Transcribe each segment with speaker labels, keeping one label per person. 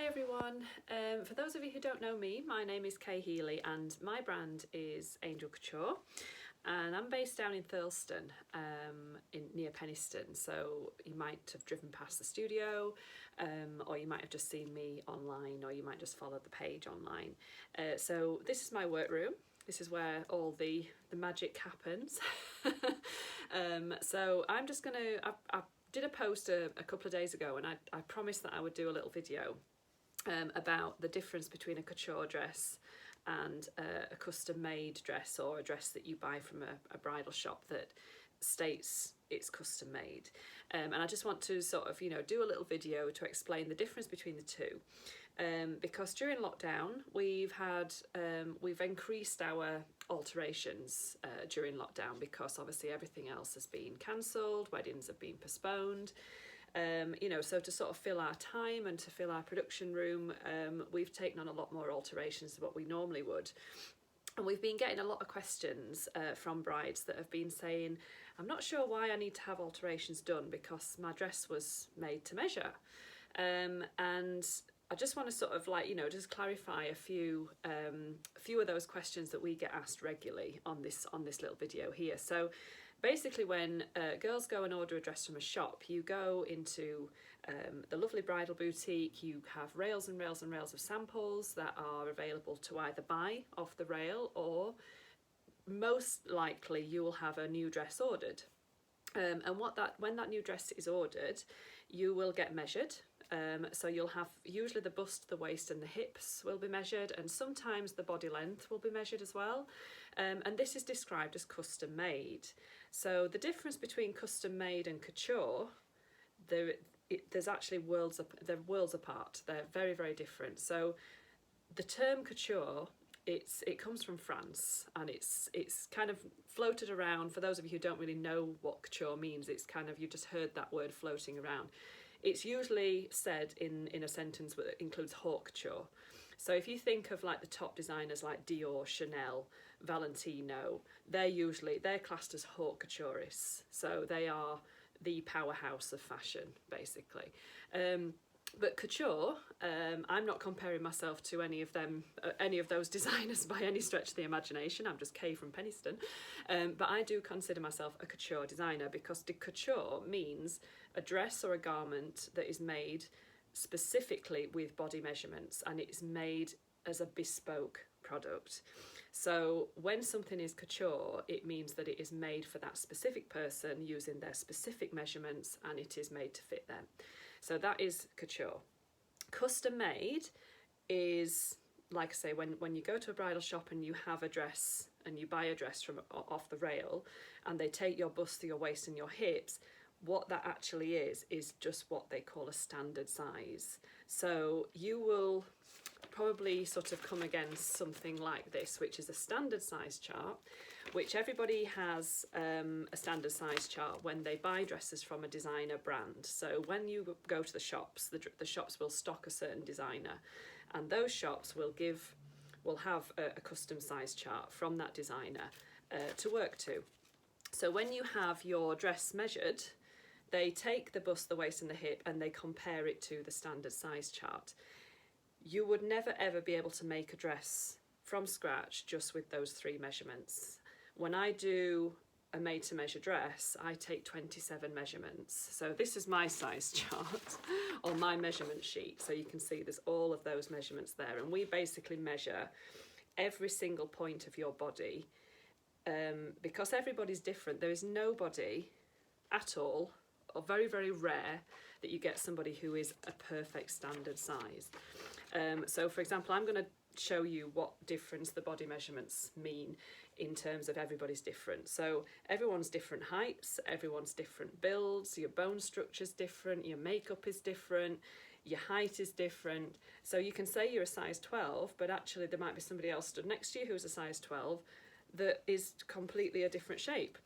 Speaker 1: Hi everyone, for those of you who don't know me, my name is Kay Healy and my brand is Angel Couture and I'm based down in Thurleston near Penistone, so you might have driven past the studio or you might have just seen me online, or you might just follow the page online. So this is my workroom. This is where all the magic happens. So I'm just going to, I did a post a couple of days ago and I promised that I would do a little video about the difference between a couture dress and a custom made dress, or a dress that you buy from a bridal shop that states it's custom made. And I just want to sort of, do a little video to explain the difference between the two. Because during lockdown we've increased our alterations during lockdown, because obviously everything else has been cancelled, weddings have been postponed. So to sort of fill our time and to fill our production room, we've taken on a lot more alterations than what we normally would. And we've been getting a lot of questions from brides that have been saying, I'm not sure why I need to have alterations done because my dress was made to measure. And I just want to sort of just clarify a few of those questions that we get asked regularly on this little video here. So basically, when girls go and order a dress from a shop, you go into the lovely bridal boutique, you have rails and rails and rails of samples that are available to either buy off the rail, or most likely you will have a new dress ordered. And when that new dress is ordered, you will get measured. So you'll have usually the bust, the waist and the hips will be measured, and sometimes the body length will be measured as well. And this is described as custom made. So the difference between custom made and couture, there's actually they're worlds apart. They're very, very different. So the term couture, it comes from France, and it's kind of floated around. For those of you who don't really know what couture means, it's kind of, you just heard that word floating around. It's usually said in a sentence that includes haute couture. So if you think of like the top designers like Dior, Chanel, Valentino, they're classed as haute couturists. So they are the powerhouse of fashion, basically. But couture, I'm not comparing myself to any of those designers by any stretch of the imagination. I'm just Kay from Penistone. But I do consider myself a couture designer, because the couture means a dress or a garment that is made specifically with body measurements, and it's made as a bespoke product. So when something is couture, it means that it is made for that specific person using their specific measurements, and it is made to fit them. So that is couture. Custom made is, like I say, when you go to a bridal shop and you have a dress and you buy a dress from off the rail, and they take your bust, your waist and your hips, what that actually is just what they call a standard size. So you will probably sort of come against something like this, which is a standard size chart, which everybody has a standard size chart when they buy dresses from a designer brand. So when you go to the shops, the shops will stock a certain designer, and those shops will have a custom size chart from that designer to work to. So when you have your dress measured, they take the bust, the waist and the hip, and they compare it to the standard size chart. You would never ever be able to make a dress from scratch just with those three measurements. When I do a made to measure dress, I take 27 measurements. So this is my size chart on my measurement sheet. So you can see there's all of those measurements there. And we basically measure every single point of your body. Because everybody's different, there is nobody at all, or very, very rare, that you get somebody who is a perfect standard size. So for example, I'm going to show you what difference the body measurements mean in terms of everybody's different. So everyone's different heights, everyone's different builds, your bone structure's different, your makeup is different, your height is different. So you can say you're a size 12, but actually there might be somebody else stood next to you who's a size 12 that is completely a different shape.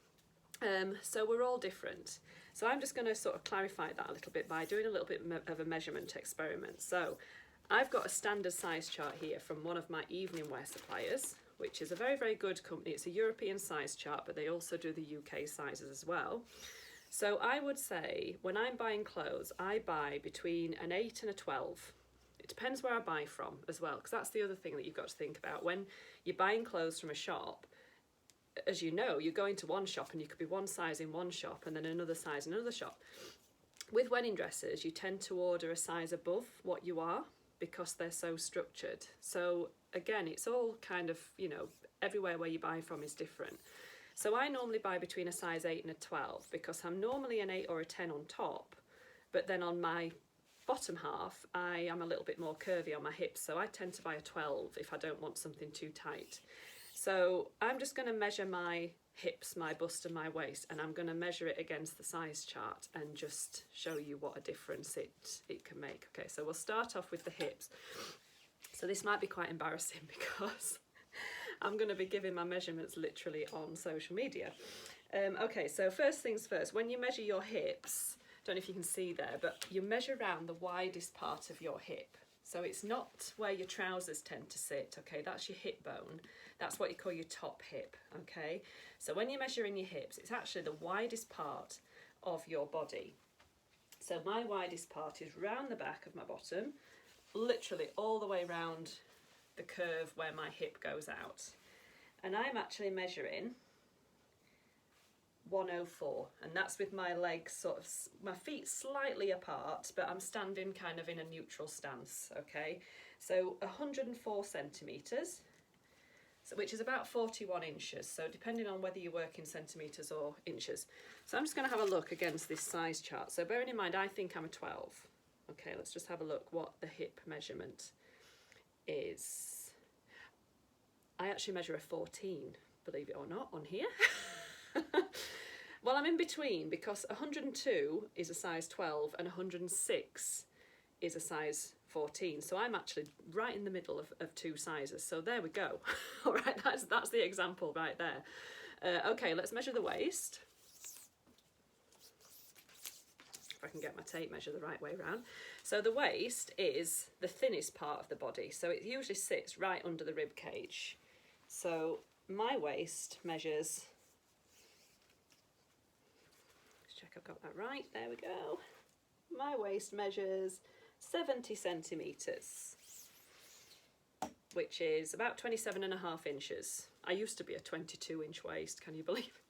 Speaker 1: So we're all different. So I'm just going to sort of clarify that a little bit by doing a little bit of a measurement experiment. So I've got a standard size chart here from one of my evening wear suppliers, which is a very, very good company. It's a European size chart, but they also do the UK sizes as well. So I would say when I'm buying clothes, I buy between an 8 and a 12. It depends where I buy from as well, because that's the other thing that you've got to think about. When you're buying clothes from a shop, as you know, you're going to one shop and you could be one size in one shop and then another size in another shop. With wedding dresses, you tend to order a size above what you are because they're so structured. So again, it's all kind of, you know, everywhere where you buy from is different. So I normally buy between a size 8 and a 12 because I'm normally an 8 or a 10 on top, but then on my bottom half, I am a little bit more curvy on my hips, so I tend to buy a 12 if I don't want something too tight. So I'm just going to measure my hips, my bust and my waist, and I'm going to measure it against the size chart and just show you what a difference it can make. Okay, so we'll start off with the hips. So this might be quite embarrassing because I'm going to be giving my measurements literally on social media. Okay, so first things first, when you measure your hips, don't know if you can see there, but you measure around the widest part of your hip. So it's not where your trousers tend to sit, okay, that's your hip bone. That's what you call your top hip, okay? So when you're measuring your hips, it's actually the widest part of your body. So my widest part is round the back of my bottom, literally all the way round the curve where my hip goes out. And I'm actually measuring 104, and that's with my legs sort of, my feet slightly apart, but I'm standing kind of in a neutral stance, okay? So 104 centimetres, so, which is about 41 inches, so depending on whether you work in centimetres or inches. So I'm just going to have a look against this size chart. So bearing in mind, I think I'm a 12. Okay, let's just have a look what the hip measurement is. I actually measure a 14, believe it or not, on here. Well, I'm in between because 102 is a size 12 and 106 is a size 14. So I'm actually right in the middle of two sizes. So there we go. All right, that's the example right there. Okay, let's measure the waist. If I can get my tape measure the right way around. So the waist is the thinnest part of the body. So it usually sits right under the rib cage. So my waist measures, let's check I've got that right, there we go. My waist measures 70 centimetres, which is about 27.5 inches. I used to be a 22-inch waist, can you believe?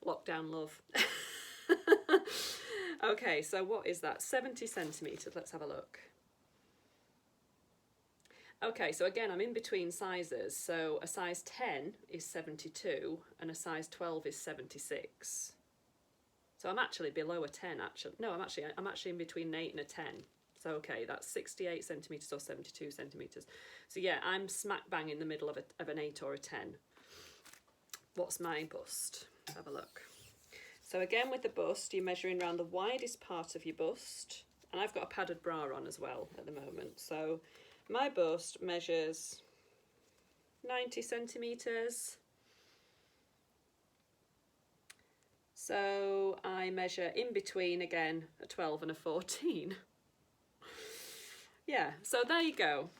Speaker 1: Lockdown love. Okay, so what is that? 70 centimetres, let's have a look. Okay, so again, I'm in between sizes. So a size 10 is 72 and a size 12 is 76. So I'm actually below a 10, actually. No, I'm actually in between an 8 and a 10. So okay, that's 68 centimetres or 72 centimetres. So yeah, I'm smack bang in the middle of an 8 or a 10. What's my bust? Let's have a look. So again, with the bust, you're measuring around the widest part of your bust. And I've got a padded bra on as well at the moment. So my bust measures 90 centimetres. So I measure in between, again, a 12 and a 14. Yeah, so there you go.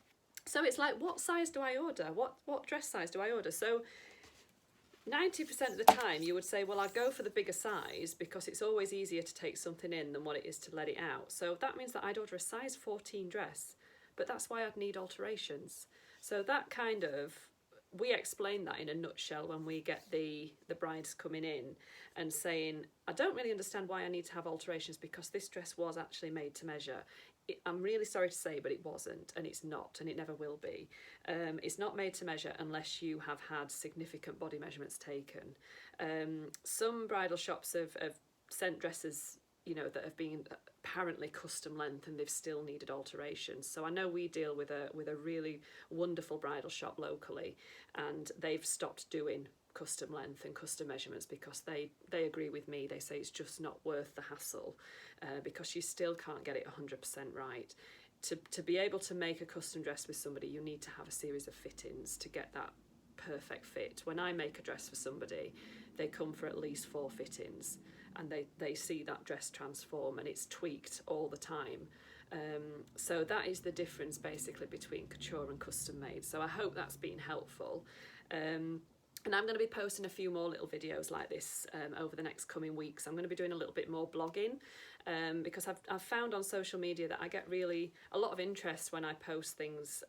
Speaker 1: So it's like, what size do I order? What dress size do I order? So 90% of the time you would say, well, I'll go for the bigger size because it's always easier to take something in than what it is to let it out. So that means that I'd order a size 14 dress, but that's why I'd need alterations. So that kind of, we explain that in a nutshell when we get the brides coming in and saying, I don't really understand why I need to have alterations because this dress was actually made to measure. I'm really sorry to say, but it wasn't, and it's not, and it never will be. It's not made to measure unless you have had significant body measurements taken. Some bridal shops have sent dresses, you know, that have been apparently custom length and they've still needed alterations. So I know we deal with a really wonderful bridal shop locally, and they've stopped doing custom length and custom measurements because they agree with me. They say it's just not worth the hassle because you still can't get it 100% right. To be able to make a custom dress with somebody, you need to have a series of fittings to get that perfect fit. When I make a dress for somebody, they come for at least 4 fittings and they see that dress transform, and it's tweaked all the time. So that is the difference basically between couture and custom made. So I hope that's been helpful. And I'm going to be posting a few more little videos like this over the next coming weeks. I'm going to be doing a little bit more blogging because I've found on social media that I get really a lot of interest when I post things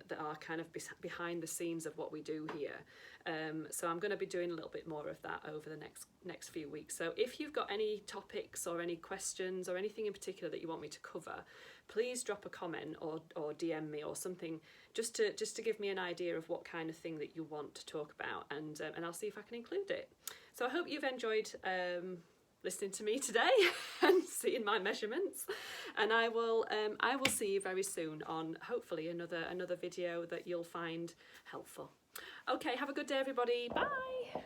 Speaker 1: that are kind of behind the scenes of what we do here. So I'm going to be doing a little bit more of that over the next few weeks. So if you've got any topics or any questions or anything in particular that you want me to cover, please drop a comment or DM me or something, just to give me an idea of what kind of thing that you want to talk about, and I'll see if I can include it. So I hope you've enjoyed listening to me today and seeing my measurements, and I will see you very soon on hopefully another video that you'll find helpful. Okay, have a good day everybody. Bye.